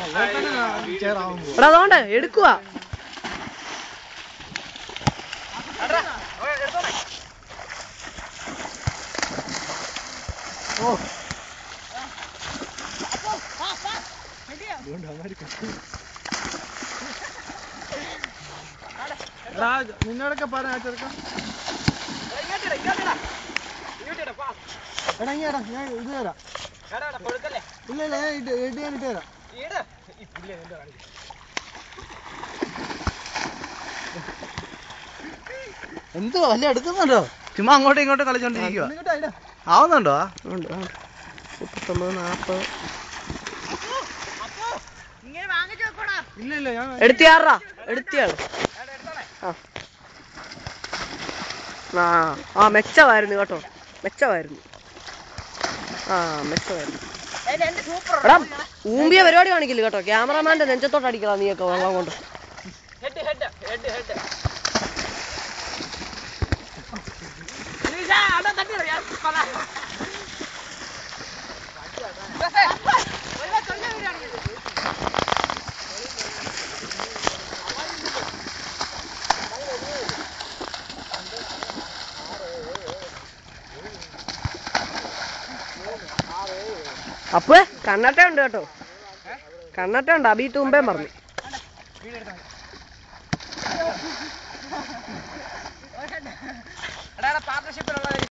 എടാ അതുകൊണ്ട് എടുക്കുവാ. ഓ നിന്നോടൊക്കെ പറയാ ചെറുക്കാം. എടാ ഇങ്ങേടാ, ഞാൻ ഇത് തരാം. ഇല്ല ഇല്ല, ഞാൻ ഇട്ട് തരാം. എന്തോ വല്ല എടുക്കുന്നുണ്ടോ? ചുമ്മാ അങ്ങോട്ടും ഇങ്ങോട്ടും കളിച്ചോണ്ടിരിക്കുക. ആവുന്നുണ്ടോ? 39, 40. ഇല്ല ഇല്ല, ഞാൻ എടുത്തിയാറാ എടുത്തിയാള്. ആ മെച്ചമായിരുന്നു കേട്ടോ, മെച്ചമായിരുന്നു. മെച്ചമായിരുന്നു. എടാ ഊമ്പിയ പരിപാടി കാണിക്കില്ല കേട്ടോ. ക്യാമറമാന്റെ നെഞ്ചത്തോട്ട് അടിക്കണം നീയൊക്കെ വെള്ളം കൊണ്ട്. അപ്പേ കണ്ണട്ട ഉണ്ട് കേട്ടോ, കണ്ണട്ട ഉണ്ട്. അബി തുമ്പേ പറഞ്ഞു. പാർട്ണർഷിപ്പിലുള്ള